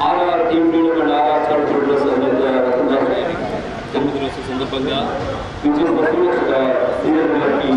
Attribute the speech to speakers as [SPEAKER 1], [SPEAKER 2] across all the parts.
[SPEAKER 1] RR team leader and RR charitable trust సందర్భంగా senior గారికి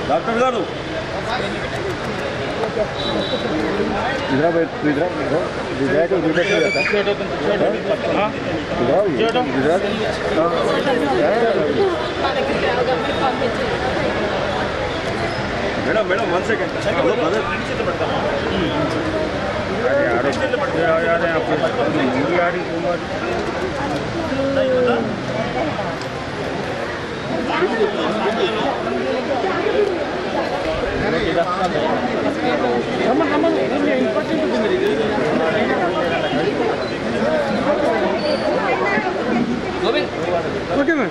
[SPEAKER 1] doctor garu madam madam 1 second okay ma'am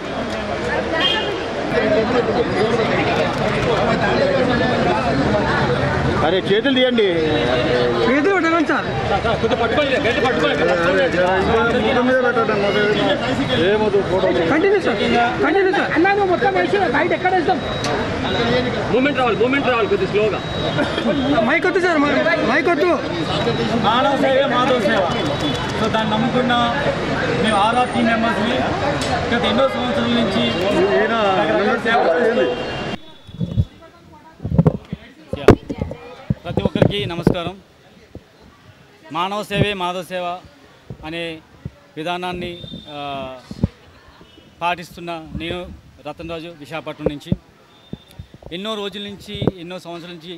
[SPEAKER 1] अरे చేతులు తీయండి చేతులు పెట్టండి సార్ కొంచెం పట్టుకోండి గట్టి పట్టుకోండి మీద పెట్టండి ఏమొద్దు ఫోటో కంటిన్యూ సార్ అన్నా నువ్వు మొత్తం వేసి బయట ఎక్కడ వేస్తాం మూమెంట్ రావాలి కొద్దిగా స్లోగా మైక్ వద్దు సార్ మైక్ వద్దు మానవ సేవ మాధవ సేవ సో దాన్ని నమ్ముకున్న మేము ఆర్ఆర్ టీమ్ మెంబర్స్ని గత ఎన్నో సంవత్సరాల నుంచి ప్రతి ఒక్కరికి నమస్కారం. మానవ సేవే మాధవ సేవ అనే విధానాన్ని పాటిస్తున్న నేను రతన్ రాజు విశాఖపట్నం నుంచి ఎన్నో రోజుల నుంచి ఎన్నో సంవత్సరాల నుంచి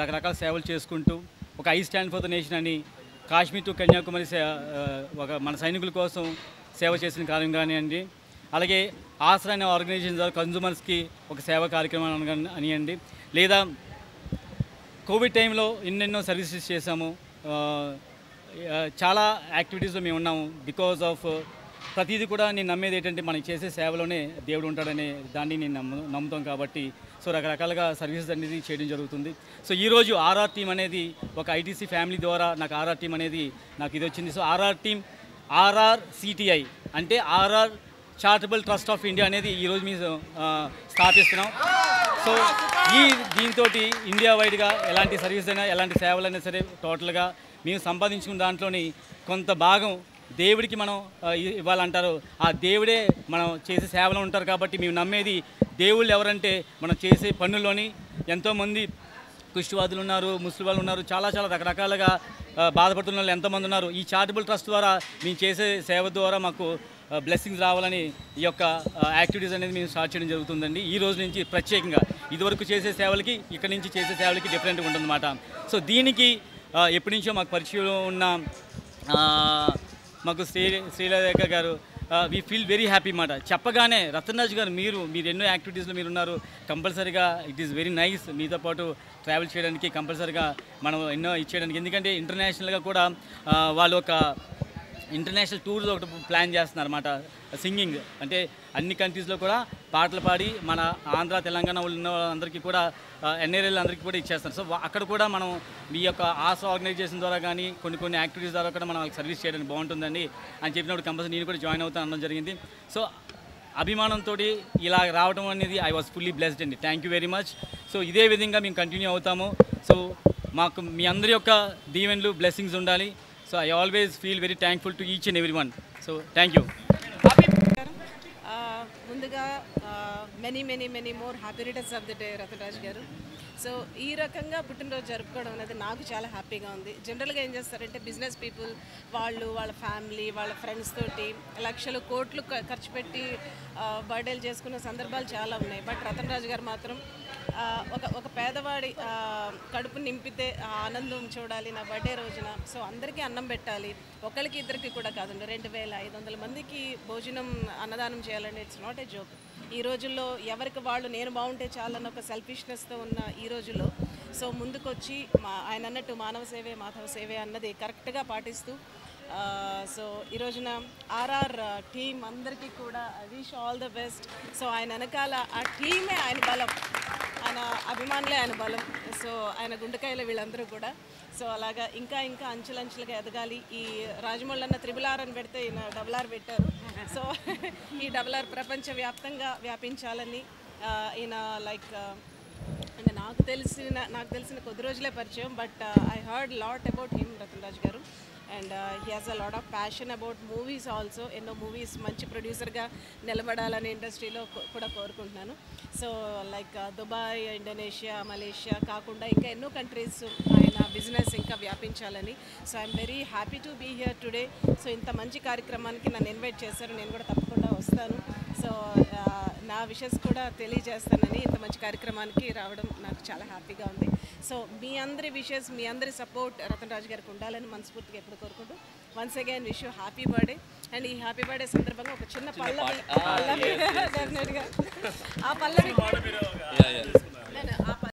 [SPEAKER 1] రకరకాల సేవలు చేసుకుంటూ ఒక I stand for the nation అని కాశ్మీర్ టు కన్యాకుమారి ఒక మన సైనికుల కోసం సేవ చేసిన కార్యం కానివ్వండి, అలాగే ఆసరా అనే ఆర్గనైజేషన్ ద్వారా కన్జ్యూమర్స్కి ఒక సేవా కార్యక్రమాన్ని అనియండి, లేదా కోవిడ్ టైంలో ఎన్నెన్నో సర్వీసెస్ చేశాము. చాలా యాక్టివిటీస్లో మేము ఉన్నాము. బికాజ్ ఆఫ్ ప్రతిదీ కూడా నేను నమ్మేది ఏంటంటే మనం చేసే సేవలోనే దేవుడు ఉంటాడనే దాన్ని నేను నమ్ముతాం కాబట్టి సో రకరకాలుగా సర్వీసెస్ అనేది చేయడం జరుగుతుంది. సో ఈరోజు ఆర్ఆర్ టీమ్ అనేది ఒక ఐటీసీ ఫ్యామిలీ ద్వారా నాకు ఆర్ఆర్ టీమ్ అనేది నాకు ఇది వచ్చింది. సో ఆర్ఆర్ టీమ్ RRCTI అంటే RR charitable trust of India అనేది ఈరోజు మేము స్థాపిస్తున్నాం. సో దీంతో ఇండియా వైడ్గా ఎలాంటి సర్వీస్ అయినా ఎలాంటి సేవలైనా సరే టోటల్గా మేము సంపాదించుకున్న దాంట్లోని కొంత భాగం దేవుడికి మనం ఇవ్వాలంటారు. ఆ దేవుడే మనం చేసే సేవలు ఉంటారు కాబట్టి మేము నమ్మేది దేవుళ్ళు ఎవరంటే మనం చేసే పనుల్లోని ఎంతోమంది కుష్టివాదులు ఉన్నారు, ముస్లిం వాళ్ళు ఉన్నారు, చాలా రకరకాలుగా బాధపడుతున్న వాళ్ళు ఎంతోమంది ఉన్నారు. ఈ చారిటబుల్ ట్రస్ట్ ద్వారా మేము చేసే సేవ ద్వారా మాకు బ్లెస్సింగ్స్ రావాలని ఈ యొక్క యాక్టివిటీస్ అనేది మేము స్టార్ట్ చేయడం జరుగుతుందండి. ఈ రోజు నుంచి ప్రత్యేకంగా ఇదివరకు చేసే సేవలకి ఇక్కడి నుంచి చేసే సేవలకి డిఫరెంట్గా ఉంటుందన్నమాట. సో దీనికి ఎప్పటి నుంచో మాకు పరిచయం ఉన్న మాకు శ్రీలేఖ గారు వీ ఫీల్ వెరీ హ్యాపీ మాట చెప్పగానే రతన్ రాజు గారు మీరు ఎన్నో యాక్టివిటీస్లో మీరు ఉన్నారు, కంపల్సరీగా ఇట్ ఈస్ వెరీ నైస్ మీతో పాటు ట్రావెల్ చేయడానికి కంపల్సరీగా మనం ఎన్నో ఇచ్చేయడానికి. ఎందుకంటే ఇంటర్నేషనల్గా కూడా వాళ్ళు ఒక ఇంటర్నేషనల్ టూర్స్ ఒకటి ప్లాన్ చేస్తున్నారు అన్నమాట. సింగింగ్ అంటే అన్ని కంట్రీస్లో కూడా పాటలు పాడి మన ఆంధ్ర తెలంగాణ ఉన్న వాళ్ళందరికీ కూడా ఎన్ఆర్ఐలు అందరికీ కూడా ఇచ్చేస్తారు. సో అక్కడ కూడా మనం మీ యొక్క ఆశ ఆర్గనైజేషన్ ద్వారా కానీ కొన్ని యాక్టివిటీస్ ద్వారా కూడా మనం సర్వీస్ చేయడానికి బాగుంటుందండి అని చెప్పినప్పుడు కంపల్సరీ నేను కూడా జాయిన్ అవుతాను అనడం జరిగింది. సో అభిమానంతో ఇలా రావడం అనేది ఐ వాజ్ ఫుల్లీ బ్లెస్డ్ అండి. Thank you very much. So ఇదే విధంగా మేము కంటిన్యూ అవుతాము. సో మాకు మీ అందరి యొక్క దీవెనలు బ్లెస్సింగ్స్ ఉండాలి. So I always feel very thankful to each and everyone. So thank you.
[SPEAKER 2] Munduga many more happy returns of the day Ratan Raj garu. So ఈ రకంగా పుట్టినరోజు జరుపుకోవడం అనేది నాకు చాలా హ్యాపీగా ఉంది. జనరల్గా ఏం చేస్తారంటే బిజినెస్ పీపుల్ వాళ్ళు వాళ్ళ ఫ్యామిలీ వాళ్ళ ఫ్రెండ్స్ తోటి లక్షలు కోట్లు ఖర్చు పెట్టి బర్త్డేలు చేసుకున్న సందర్భాలు చాలా ఉన్నాయి. బట్ రతన్ రాజు గారు మాత్రం ఒక పేదవాడి కడుపు నింపితే ఆ ఆనందం చూడాలి నా బర్త్డే రోజున. సో అందరికీ అన్నం పెట్టాలి, ఒకరికి ఇద్దరికి కూడా కాదండి, 2500 మందికి భోజనం అన్నదానం చేయాలంటే ఇట్స్ నాట్ ఏ జోక్. ఈ రోజుల్లో ఎవరికి వాళ్ళు నేను బాగుంటే చాలన్న ఒక సెల్ఫిష్నెస్తో ఉన్న ఈ రోజుల్లో సో ముందుకొచ్చి ఆయన అన్నట్టు మానవ సేవే మాధవ సేవే అన్నది కరెక్ట్గా పాటిస్తూ సో ఈ రోజున ఆర్ఆర్ టీం అందరికీ కూడా I wish all the best. So ఆయన వెనకాల ఆ టీమే ఆయన బలం, ఆయన అభిమానులే ఆయన బలం. సో ఆయన గుండెకాయల వీళ్ళందరూ కూడా సో అలాగా ఇంకా ఇంకా అంచెలంచెలుగా ఎదగాలి. ఈ రాజమౌళి అన్న RRR అని పెడితే ఈయన RRR పెట్టారు. సో ఈ RRR ప్రపంచవ్యాప్తంగా వ్యాపించాలని ఈయన లైక్ అంటే నాకు తెలిసిన కొద్ది రోజులే పరిచయం. But I heard lot about him Ratan Raj garu. And he has a lot of passion about movies also. ఎన్నో మూవీస్ మంచి ప్రొడ్యూసర్గా నిలబడాలని ఇండస్ట్రీలో కూడా కోరుకుంటున్నాను. So like Dubai, Indonesia, Malaysia కాకుండా ఇంకా ఎన్నో కంట్రీస్ ఆయన బిజినెస్ ఇంకా వ్యాపించాలని. So I'm very happy to be here today. సో ఇంత మంచి కార్యక్రమానికి నన్ను ఇన్వైట్ చేశారు, నేను కూడా తప్పకుండా వస్తాను. సో నా విషెస్ కూడా తెలియజేస్తానని ఇంత మంచి కార్యక్రమానికి రావడం నాకు చాలా హ్యాపీగా ఉంది. సో మీ అందరి విషెస్, మీ అందరి సపోర్ట్ రతన్ రాజు గారికి ఉండాలని మనస్ఫూర్తిగా ఎప్పుడు కోరుకుంటూ once again wish you happy birthday. And ఈ హ్యాపీ బర్త్డే సందర్భంగా ఒక చిన్న పల్లవి డెఫినెట్గా ఆ పల్లవి